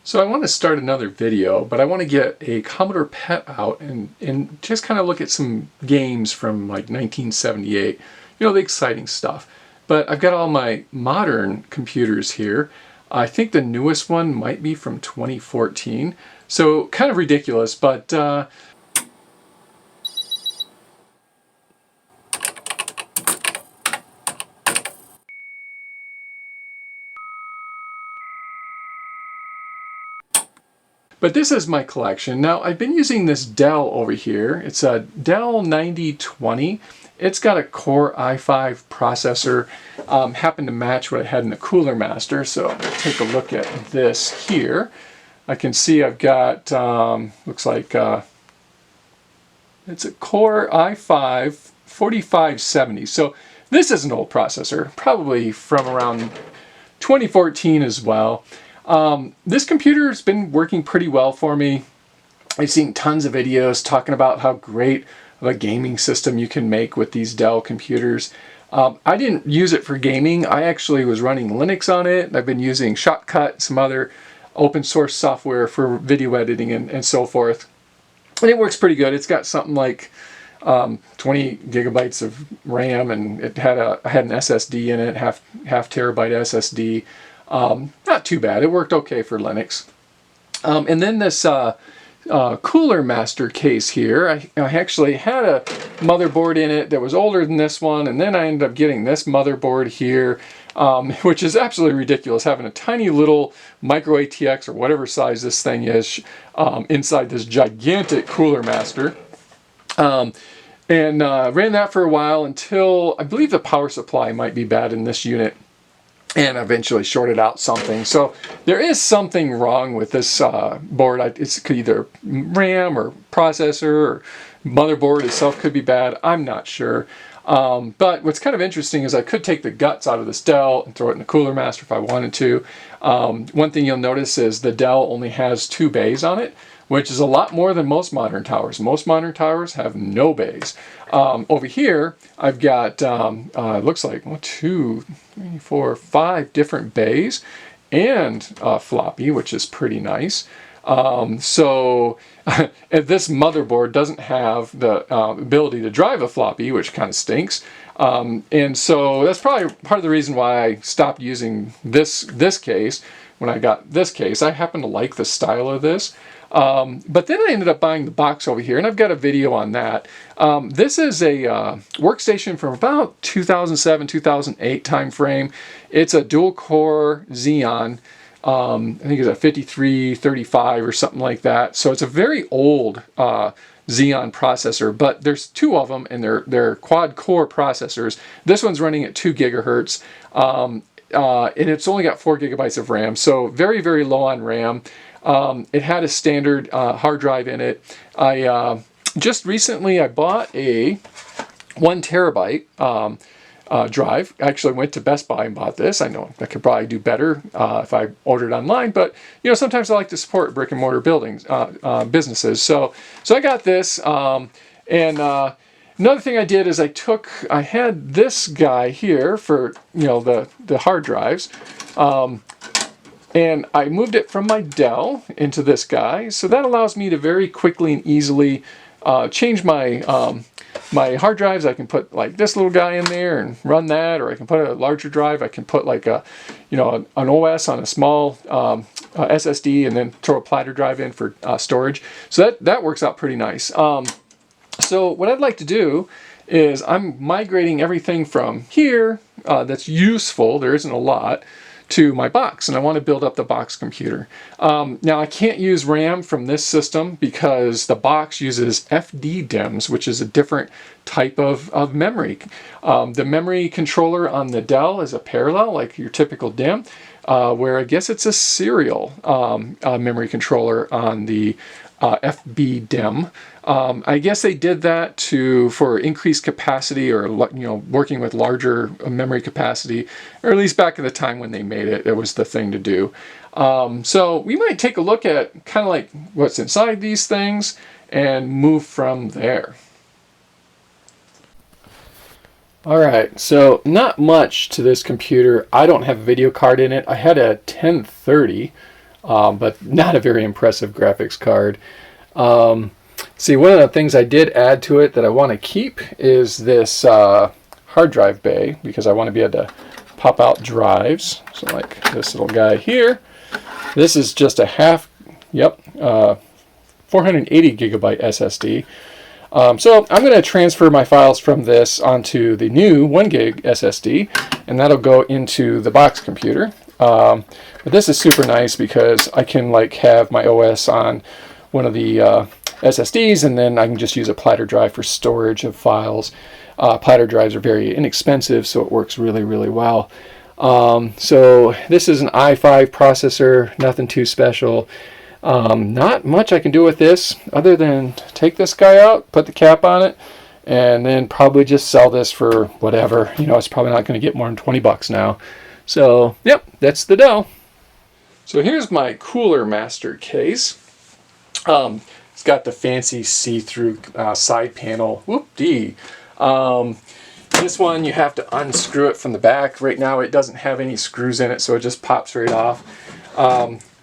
So I want to start another video, but I want to get a Commodore PET out and just kind of look at some games from like 1978, you know, the exciting stuff. But I've got all my modern computers here. I think the newest one might be from 2014, so kind of ridiculous, but this is my collection. Now, I've been using this Dell over here. It's a Dell 9020. It's got a Core i5 processor, happened to match what I had in the Cooler Master. So I'm going to take a look at this here. I can see I've got, looks like it's a Core i5 4570. So this is an old processor, probably from around 2014 as well. This computer has been working pretty well for me. I've seen tons of videos talking about how great of a gaming system you can make with these Dell computers. I didn't use it for gaming. I actually was running Linux on it. I've been using Shotcut, some other open source software for video editing and so forth. And it works pretty good. It's got something like 20 gigabytes of RAM, and it had I had an SSD in it, half terabyte SSD. Not too bad. It worked okay for Linux. And then this Cooler Master case here, I actually had a motherboard in it that was older than this one, and then I ended up getting this motherboard here, which is absolutely ridiculous, having a tiny little micro ATX or whatever size this thing is inside this gigantic Cooler Master. And ran that for a while until I believe the power supply might be bad in this unit, and eventually shorted out something. So there is something wrong with this board. It's either RAM or processor, or motherboard itself could be bad. I'm not sure. But what's kind of interesting is I could take the guts out of this Dell and throw it in the Cooler Master if I wanted to. One thing you'll notice is the Dell only has 2 bays on it, which is a lot more than most modern towers. Most modern towers have no bays. Over here, I've got, looks like 1, 2, 3, 4, 5 different bays and floppy, which is pretty nice. So this motherboard doesn't have the ability to drive a floppy, which kind of stinks. And so that's probably part of the reason why I stopped using this case. When I got this case, I happen to like the style of this. But then I ended up buying the Boxx over here, and I've got a video on that. This is a workstation from about 2007, 2008 time frame. It's a dual-core Xeon. I think it's a 5335 or something like that. So it's a very old Xeon processor, but there's 2 of them, and they're quad-core processors. This one's running at 2 gigahertz. And it's only got 4 gigabytes of RAM, so very, very low on RAM. It had a standard hard drive in it. Just recently I bought a 1 terabyte drive. I actually went to Best Buy and bought this. I know I could probably do better if I ordered online, but you know, sometimes I like to support brick and mortar buildings, businesses. So I got this, and another thing I did is I had this guy here for, you know, the hard drives, and I moved it from my Dell into this guy. So that allows me to very quickly and easily change my my hard drives. I can put like this little guy in there and run that, or I can put a larger drive. I can put like a, you know, an OS on a small SSD, and then throw a platter drive in for storage. So that works out pretty nice. So what I'd like to do is I'm migrating everything from here that's useful, there isn't a lot, to my Boxx, and I want to build up the Boxx computer. Now I can't use RAM from this system because the Boxx uses FD-DIMMs, which is a different type of memory. The memory controller on the Dell is a parallel, like your typical DIMM, where I guess it's a serial memory controller on the FB-DIMM. I guess they did that for increased capacity, or, you know, working with larger memory capacity, or at least back in the time when they made it, it was the thing to do. So we might take a look at kind of like what's inside these things and move from there. Alright, so not much to this computer. I don't have a video card in it. I had a 1030. but not a very impressive graphics card. See, one of the things I did add to it that I want to keep is this hard drive bay, because I want to be able to pop out drives. So like this little guy here. This is just a 480 gigabyte SSD. So I'm going to transfer my files from this onto the new 1 gig SSD, and that'll go into the Boxx computer. But this is super nice because I can like have my OS on one of the SSDs, and then I can just use a platter drive for storage of files. Platter drives are very inexpensive, so it works really, really well. So this is an i5 processor, nothing too special. Not much I can do with this other than take this guy out, put the cap on it, and then probably just sell this for whatever. You know, it's probably not going to get more than 20 bucks now. So, yep, that's the Dell. So here's my Cooler Master case. It's got the fancy see-through side panel. Whoop-dee. This one you have to unscrew it from the back. Right now it doesn't have any screws in it, so it just pops right off.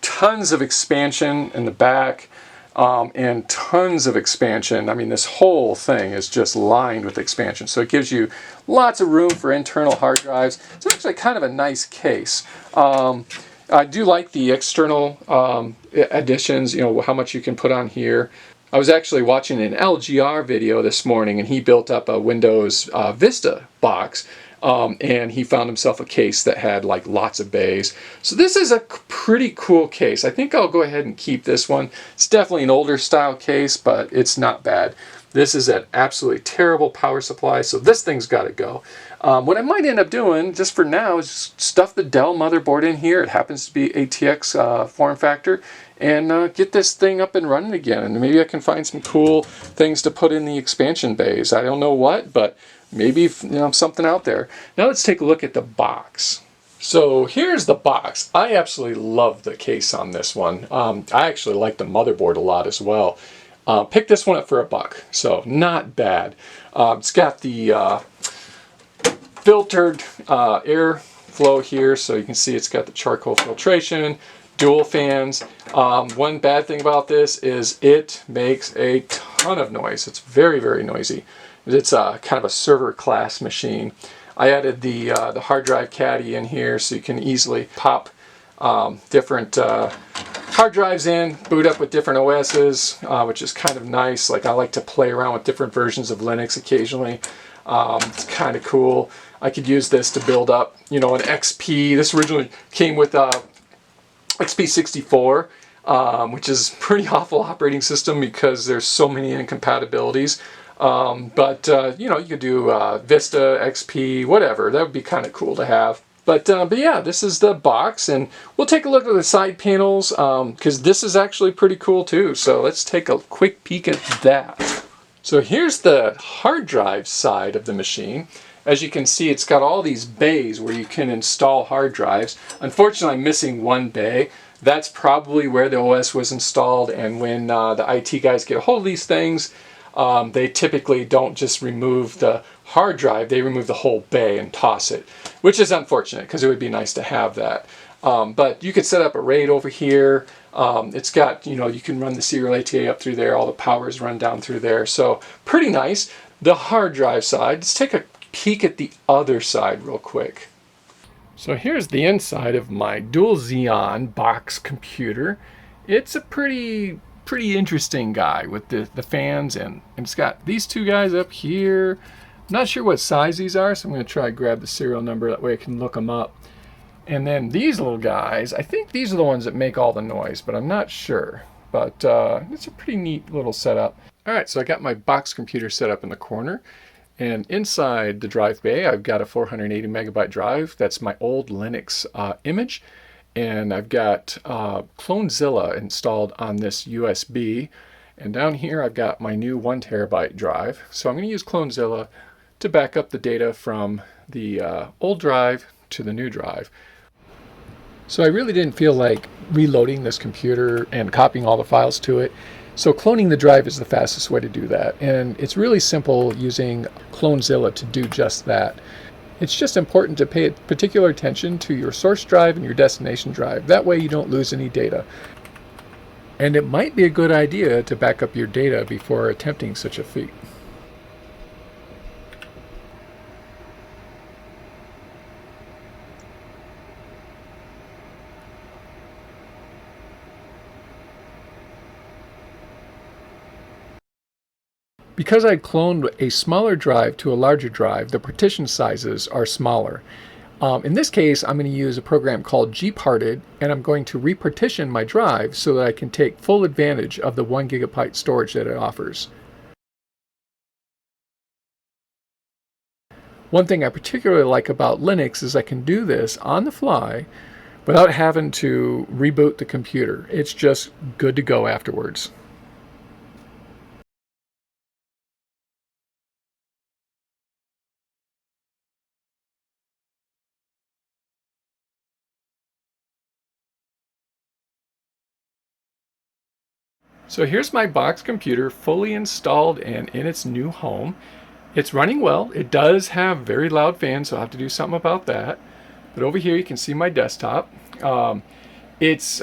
Tons of expansion in the back, and tons of expansion. I mean, this whole thing is just lined with expansion, so it gives you lots of room for internal hard drives. It's actually kind of a nice case. I do like the external additions, you know, how much you can put on here. I was actually watching an LGR video this morning, and he built up a Windows Vista box, and he found himself a case that had like lots of bays. So this is a pretty cool case. I think I'll go ahead and keep this one. It's definitely an older style case, but it's not bad. This is an absolutely terrible power supply, so this thing's got to go. What I might end up doing, just for now, is just stuff the Dell motherboard in here. It happens to be ATX form factor, and get this thing up and running again. And maybe I can find some cool things to put in the expansion bays. I don't know what, but maybe, you know, something out there. Now let's take a look at the box. So here's the box. I absolutely love the case on this one. I actually like the motherboard a lot as well. Picked this one up for $1, so not bad. It's got the filtered air flow here, so you can see it's got the charcoal filtration, dual fans. One bad thing about this is it makes a ton of noise. It's very, very noisy. It's kind of a server class machine. I added the hard drive caddy in here so you can easily pop different hard drives in, boot up with different OSs, which is kind of nice. Like, I like to play around with different versions of Linux occasionally. It's kind of cool. I could use this to build up, you know, an XP. This originally came with XP64, which is a pretty awful operating system because there's so many incompatibilities. But you know, you could do Vista, XP, whatever. That would be kind of cool to have. But yeah, this is the box, and we'll take a look at the side panels because this is actually pretty cool too. So let's take a quick peek at that. So here's the hard drive side of the machine. As you can see, it's got all these bays where you can install hard drives. Unfortunately, I'm missing one bay. That's probably where the OS was installed, and when the IT guys get a hold of these things, they typically don't just remove the hard drive, they remove the whole bay and toss it, which is unfortunate because it would be nice to have that. But you could set up a RAID over here. It's got, you know, you can run the serial ATA up through there, all the power is run down through there, so pretty nice. The hard drive side, let's take a peek at the other side real quick. So here's the inside of my dual Xeon Box computer. It's a pretty interesting guy with the fans, and it's got these two guys up here. I'm not sure what size these are, so I'm going to try to grab the serial number, that way I can look them up. And then these little guys, I think these are the ones that make all the noise, but I'm not sure. But it's a pretty neat little setup. Alright, so I got my Boxx computer set up in the corner. And inside the drive bay, I've got a 480 megabyte drive. That's my old Linux image. And I've got Clonezilla installed on this USB. And down here, I've got my new 1 terabyte drive. So I'm going to use Clonezilla to back up the data from the old drive to the new drive. So I really didn't feel like reloading this computer and copying all the files to it. So cloning the drive is the fastest way to do that. And it's really simple using Clonezilla to do just that. It's just important to pay particular attention to your source drive and your destination drive. That way you don't lose any data. And it might be a good idea to back up your data before attempting such a feat. Because I cloned a smaller drive to a larger drive, the partition sizes are smaller. In this case, I'm going to use a program called Gparted, and I'm going to repartition my drive so that I can take full advantage of the 1 gigabyte storage that it offers. One thing I particularly like about Linux is I can do this on the fly without having to reboot the computer. It's just good to go afterwards. So here's my Boxx computer fully installed and in its new home. It's running well. It does have very loud fans, so I'll have to do something about that. But over here you can see my desktop. It's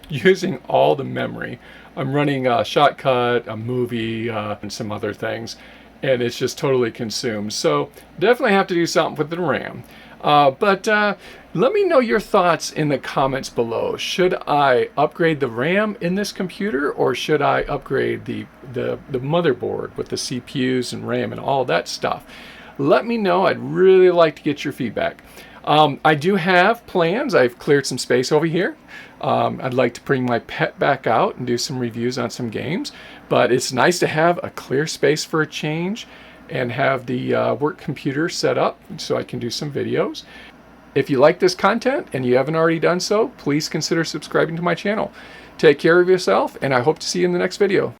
using all the memory. I'm running a Shotcut, a movie, and some other things, and it's just totally consumed. So definitely have to do something with the RAM. But let me know your thoughts in the comments below. Should I upgrade the RAM in this computer, or should I upgrade the motherboard with the CPUs and RAM and all that stuff? Let me know. I'd really like to get your feedback. I do have plans. I've cleared some space over here. I'd like to bring my pet back out and do some reviews on some games, but it's nice to have a clear space for a change and have the work computer set up so I can do some videos. If you like this content and you haven't already done so, please consider subscribing to my channel. Take care of yourself, and I hope to see you in the next video.